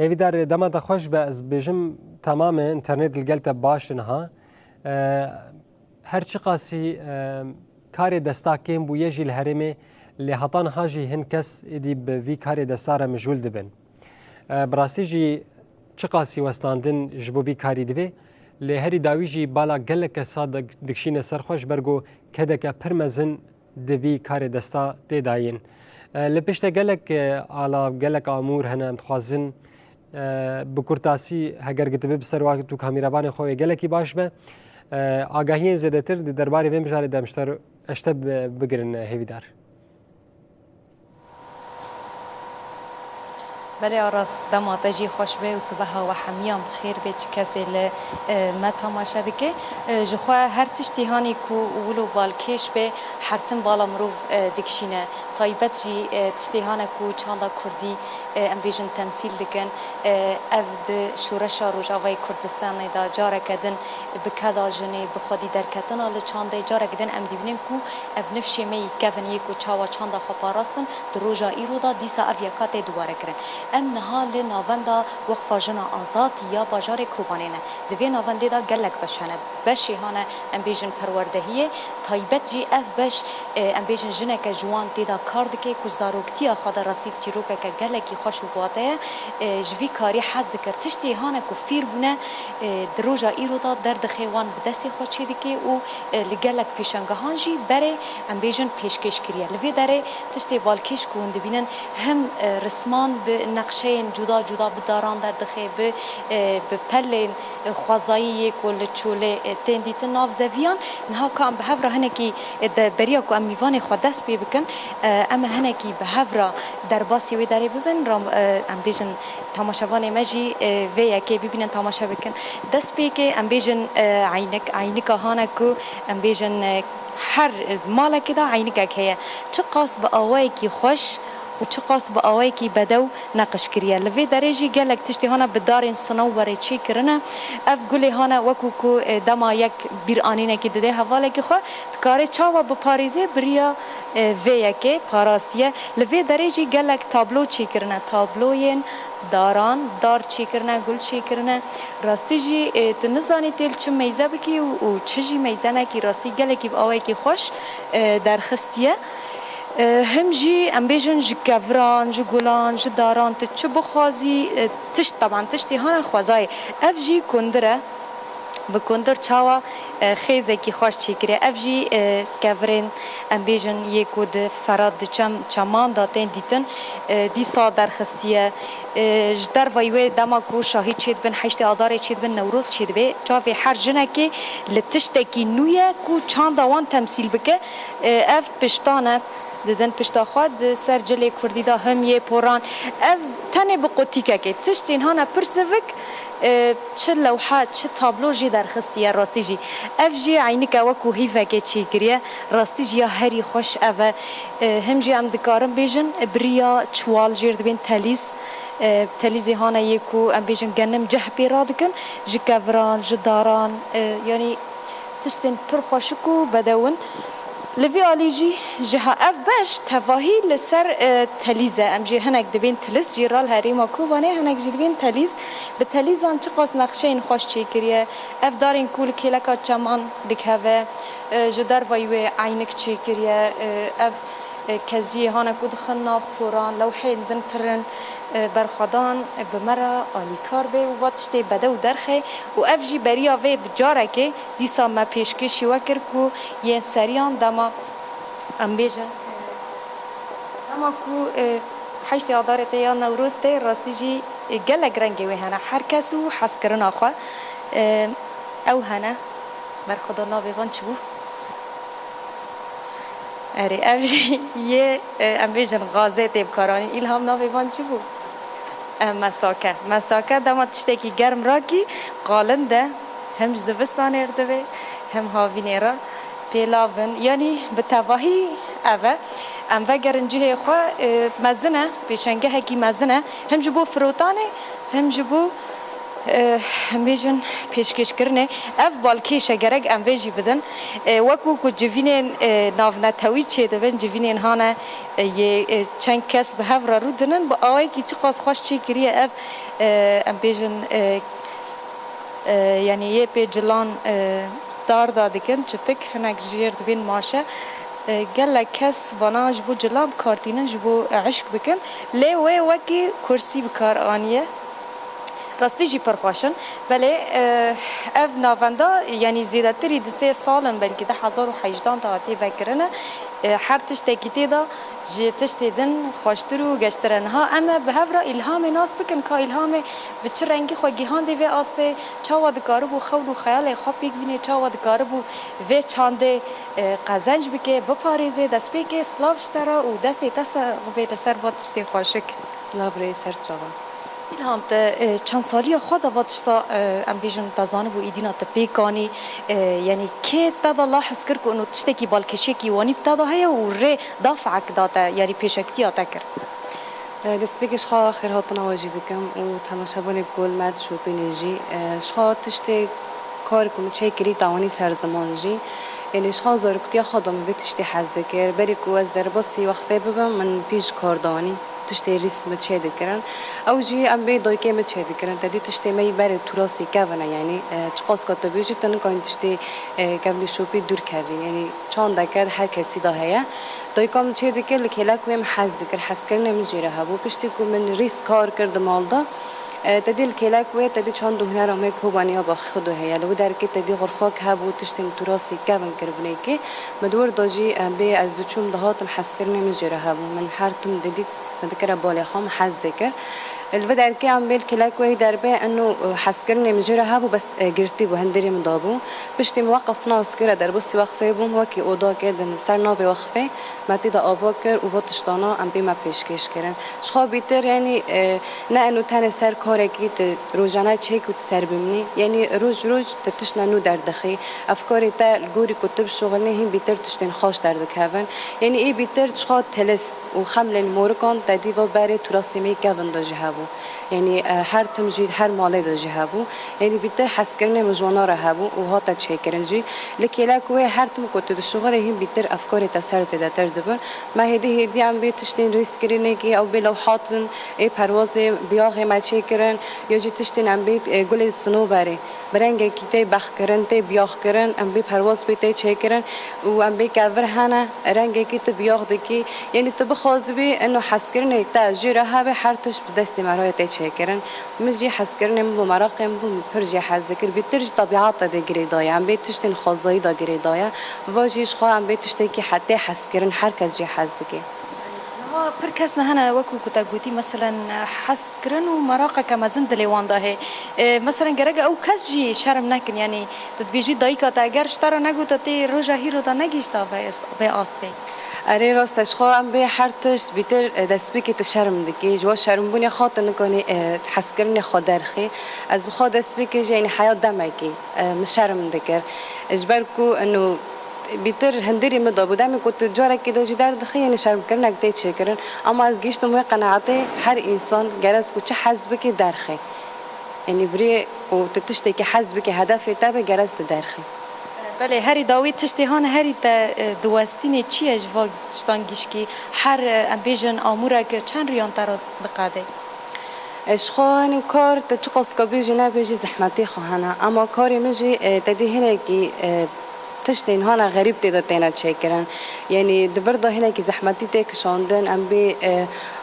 هی دار دما تا خوش به از بجم تمام اینترنت الگلت باش نها هر چی قاسی کار دستا کم بو یجی الهرمه لحطان حاجی هن کس ادی به وی کار دستا را مجول دبن براستی جی چی قاسی وستاندن جبو وی کاری دوی لهری داوی جی بالا گلک ساد دکشین سرخوش برگو کده که پرمزن دوی کار دستا دی داین لپشت گلک علا گلک آمور هنم تخوازن بکرتاسی هگر گتبه بسر وقت تو کامیرابان خوی گلکی باش به آگاهی زیاده تر درباره ویم جاری دمشتر اشتب بگرن هیویدار. بله آراس دماتجی خوش به و صبح و حمیام خیر به چه کسی ل ما تماشا دکه جخوا هر تشتیهانی کو ولو بالکش به حرتن بالا مرو دکشینه طایبت جی تشتیهان کو چاندا کردی ام بیشن تمثیل دکن افد شورش روجاوی کردستان دا جاره کدن بکدا جنی بخودی در کتن آل چاندا جاره کدن ام دیونن کو اف نفشی می کفنی کو چاوا چاندا خپاراستن دروجا ایرو دا دیسا اویکات دوباره کرن ام نهال ناوندا وقفا جنا آزاد یا بازار کوبانینه دوی ناونده دا گلک بشنه بشی هانه ام بیشن پروردهیه طایبت جی اف بش ام بیشن جنک جوان دیدا کارد که کجزاروکتی خدا رسید چیروکه که گلکی خوش و باته جوی کاری حز دکر تشتی هانه که فیر بونه دروجا ایرو دا درد خیوان بدستی خود چیدی که او لگلک پیشنگهان جی بره ام بیشن پیشکش کریه لوی داره تشتی بالکش کون دبینن هم رسمان به نقشه جدا جدا بداران در دخه به پلین خوازایی کل چوله تندیت ناف زویان نها کام به هفرا هنکی بریا کو امیوان خود دست بی بکن اما هنکی به هفرا در باسی وی داره ببین رام ام بیشن تماشاوان مجی و یکی ببینن تماشا بکن دست بی که ام بیشن عینک هانکو ام بیشن هر مالا کدا عینک که چه قاس به آوایی کی خوش و چه قاس با آوایی کی بدو نقش کریه لوی درجی گلک تشتی هانا بدارین صنووره چی کرنه اف گلی هانا وکو کو دما یک بیرانینه کی دده حواله کی خو تکاره چاوا با پاریزه بریا و یکی پاراستیه لوی درجی گلک تابلو چی کرنه تابلوین داران دار چی کرنه گل چی کرنه راستی جی تنزانی تیل چه میزه بکی و چه جی میزه نکی راستی گلکی با آوایی کی خوش در خستیه هم جی ام بیشن ج کفران ج گلان ج داران تچ بخوازی تش طبعا تشتی هان خوازای اف جی کندره بکندر چاوا خیزه کی خوش چیکره اف جی کفرین ام بیشن یکود فراد چمان داتن دیتن دی سال در خستیه جدر ویوه دما کو شاهی چید بن حشت آدار چید بن نوروز چید به چاوی هر جنه که لتشتکی نویه کو چند دوان تمثیل بکه اف پشتانه ددن پشتا خود سر جلی کردی دا هم یه پوران اف تنه بقوتی که تشتین هانا پرسوک چه لوحه چه تابلو جی در خستیه راستی جی اف جی عینی که وکو هیفه که چی کریه راستی جی هری خوش اوه هم جی ام دکارم بیجن بریا چوال جیرد بین تلیز تلیزی هانا یکو ام بیجن گنم جه پیراد کن جی کوران جی داران یعنی تشتین پر خوشکو بدون لفي آلیجی جها اف باش تواهی لسر تلیزه ام جی هنگ دبین تلیز جیرال هریما کوبانه هنگ جی دبین تلیز به تلیزان چه قاس نقشه این خوش چی کریه اف دارین کول کلکا چمان دکهوه جدر ویوه عینک چی کریه اف کزی هانا کود خنا پوران لوحین بن پرن برخدان بمرا آلیکار به و واتشتی بده و درخه و افجی بریا و بجاره که دیسا ما پیشکشی وکر کو یه سریان دما ام بیجه دما کو حشت آدارت یا نوروز تی راستی جی گلگ رنگی و هنه هر کسو حس کرن آخوا او هنه برخدا نابیوان چبو اری افجی یه ام بیجن غازه تیب کارانی ایلهام نابیوان چبو مساکه دما تشتکی گرم راکی قالنده هم زوستان اردوه هم هاوینه را پیلاون یعنی به تواهی اوه ام و گرنجه خواه مزنه پیشنگه هکی مزنه هم جبو فروتانه هم جبو بیشن پیشکش کرنه اف بالکیش گرگ ام ویجی بدن وکو کو جوینین ناونتاوی چه دبن جوینین هانه یه چند کس به هفر رو دنن با آوای کی چه خاص خوش چی کریه اف ام بیشن یعنی یه پیجلان دار دادکن چتک هنگ جیر دبین ماشه قال لك كاس بناج بو جلاب كارتينن جبو عشق بكن لي وي وكي كرسي بكار آنيه راستی جی پرخوشن ولی اف ناوندا یعنی زیادتری دسه سالن بلکه ده 1018 تا آتی بکرنه هر تشتکی دا جی تشتیدن خوشتر و گشترن ها اما به هفرا الهام ناس بکن که الهام به چه رنگی خو گیهان دی و آسته چاوا دکاره بو خول و خیال خواب بیگ بینه چاوا دکاره بو و چانده قزنج بکه بپاریزه دست بکه سلاف شتره و دستی به دسر با تشتی خوشک سلاف ری سر چاوا الهام ته چند سالی خود واتشتا ام بیشن تزانه بو ایدینا ته پیکانی یعنی که تدا لاحظ کرد که انو تشتکی بالکشی کی وانی تدا هیا و ری دافعک داتا یعنی پیشکتی آتا کرد دست بکش خواه خیر هاتنا واجی دکم و تماشابانی بگول مد شو بینیجی شخواه تشتی کار کنم چه کری تاوانی سرزمان جی یعنی شخواه زارکتی خودم به تشتی حزده کرد بری که از در باسی وقفه ببم من پیش کاردانی تشتي رسم تشهد كرن او جي ام بي دوي كيم تشهد كرن تدي تشتي مي بر تراثي كافنا يعني تقاس كتبي جي تن كان تشتي قبل شوبي دور كافين يعني چان دكر هر كسي ده هيا دوي كم تشهد كر لكلاك ويم حز ذكر حس كرن مجيره هبو بشتي كو من ريس كار كرد مالدا تدي الكلاك وي تدي چان دهنا رامك هو بانيا باخدو هيا لو دركي تدي غرفاك هبو تشتي تراثي كافن كربنيكي مدور داجي ام بي از دوچوم دهاتم حس كرن مجيره هبو من حرتم ددي مذكرة بالي خام حز ذكر البدء الكي عم بيل كلاك وهي دربه انه حسكرني مجرى هابو بس قرتي وهندري مضابو بشتي موقف ناس كره در بصي وقفه بوم وكي اودا كدن سر نابي وقفه ما تيدا اباكر وبطشتانا ام بي ما پیشکش کرن شخا بیتر يعني نه انه تن سر کارکی روزانه چیک و سر بمنی يعني روز تتشنا نو در دخي افكاري تا الجوري كتب شغل نه بیتر تشتن خاش در دكهن يعني اي بیتر شخا تلس وخمل الموركان تدي و بره تراسمي كفن داجي هبو يعني هر تمجيد هر ماله داجي هبو يعني بیتر حس کرنه مجوانا را هبو و هاتا چیکرنجی لکیلا کوه هر تم كتب الشغل هي بیتر افكاري تا سر زده تر دبن ما هدي ام بي تشتين ريسك كرينيكي او بلوحات اي پرواز بياغ ما چیکرن یا جي تشتين ام بي گل صنوبري برنگ کیته بخ کرن ته بیاغ کرن ام بي پرواز بیته چیکرن و ام بي کاور هنا رنگ کیته بیاغ دکی يعني تبخوز بي انه حس کرنه تا جيره هبه هرتش بدست مرای ته چیکرن مجي حس کرنه بو مراقم بو پرجي حس ذکر بیتر طبيعت ده گریدای ام بي تشتين خوزای ده گریدای واجيش خو ام بي تشتي کی حتى حس کرن هر کس جي حس دکی پر کس نه هنه وکو کتا گوتی مثلا حس کرن و مراقه کما زند لیوان ده مثلا گرگ او کس جی شرم نکن یعنی تدبیجی دایکا تا اگر شتر نگوتا تی روژا هیرو دا نگیشتا به آسته اره راستش خواه ام به هرتش بیتر دست بکی تشرم دکی جوا شرم بونی خاطر نکنی حس کرنی خودرخی از بخواد دست بکی جا یعنی حیات دمکی مشرم دکر اجبر کو انه بیتر هندری مدا بودم كنت جارا كده جدار دخي يعني شرم كرنا قديت شكرن اما از گشتم و قناعتي هر انسان جرس كو چه حزبك درخي يعني بري و تتشتكي حزبك هدف تبع جرس درخي بله هری داوید تشتیهان هری تا دوستینی چیه جوا تشتانگیش کی هر امبیژن آموره که چند ریان تر دقاده اشخوان کار تشقص کبیجی نبیجی زحمتی خواهنا اما کاری مجی تدی هنه کی تشتين هانا غريب تيدا تينا تشيكرن يعني دبردا هنا كي زحمتي تيك شاندن ام بي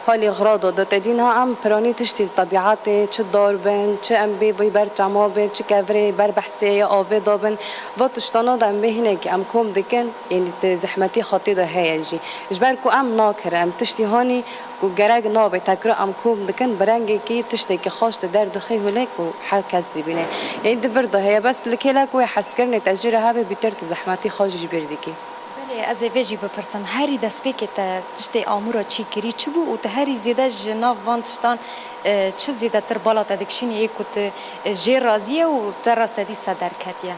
هالي غراضة دا تدينها ام براني تشتين طبيعاتي چه داربن چه ام بي بر جمابن چه كفري بر بحثي آوه دابن و تشتانا دا ام بي هنا كي ام كوم دكن يعني زحمتي خاطي دا هيا جي جبركو ام ناكر ام تشتي هاني و گرگ نابه تکرا ام کوم دکن برنگی کی تشتی که خوشت درد خی هلک و هر کس دی بینه یعنی دبرده هیا بس لکیلک و حس کرنه تجربه هبه بیتر زحمتی خواجی بردی کی بله از ویجی بپرسم هری دست پیک تشتی آمورا چی کری چی بو و هری زیده جناف وان تشتان چه زیده تر بالا تدکشینی یک کت جی رازیه و تر راسدی صدر کتیه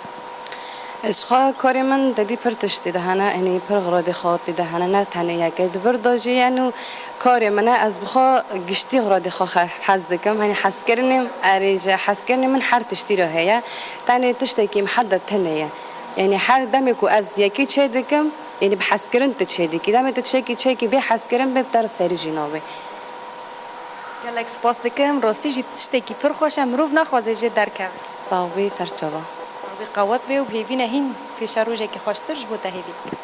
اشخا کاری من دادی پر تشتی دهنه یعنی پر غراضی خاطی دهنه نه تنه یکی دبر داجی یعنی کاری منه از بخوا گشتی غراضی خوا حز دکم یعنی حس کردنم اریج حس کردنم من هر تشتی را هیا تنه تشتی که محدد تنه یعنی هر دمی کو از یکی چه دکم یعنی بحس کردن تچه دکی دمی تچه کی به حس کردن به در سری جنابه گلک سپاس دکم راستی جی تشتی کی پر خوشم مروف نخوازه جه درکه صاحبی سرچاوا به قوت به و بهبینه هین پیش روزه که خوشترش بود هیوی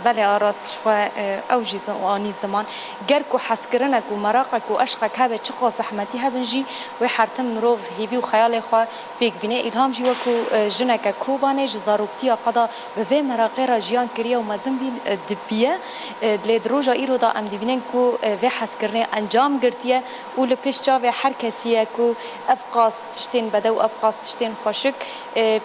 بله آراس شخوا او جی آنی زمان گرک و حس کردنک و مراقک و عشقک هبه چقا زحمتی هبن جی و حرتم مروف هیوی و خیال خوا بیگ بینه الهام جی وکو جنک کوبانه جزاروبتی خدا به و مراقه را جیان کریه و مزن بین دبیه لید روژا ایرو دا ام دیبینن کو و حس کردنه انجام گرتیه و لپیش جا و هر کسیه کو افقاس تشتین بده و افقاس تشتین خوشک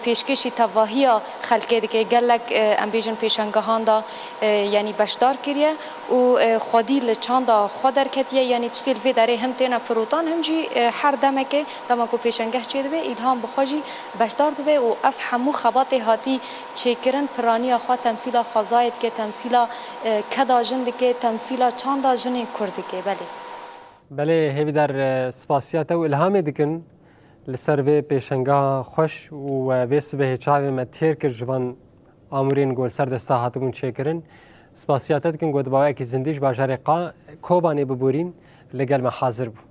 پیشکشی تواهی خلقه دیگه گلک ام بیجن پیشنگاهان دا یعنی بشدار کریه و خودی لچاندا خودر کتیه یعنی تشتیل وی داره هم تینا فروتان هم جی هر دمکه دمکو پیشنگاه چه دوه الهام بخواجی بشدار دوه و اف همو خبات هاتی چکرن پرانی خوا تمثیل خوازایت که تمثیل کدا جند که تمثیل چاندا جن کرد که بله بله هیوی در سپاسیات و الهام دکن لسر به پیشنگاه خوش و بیس به چاوی متیر کر جوان آمورین گل سر دستا هاتبون چکرن سپاسیاتت کن گود باوی اکی زندیش باجار قا کوبانی ببورین لگل ما حاضر بو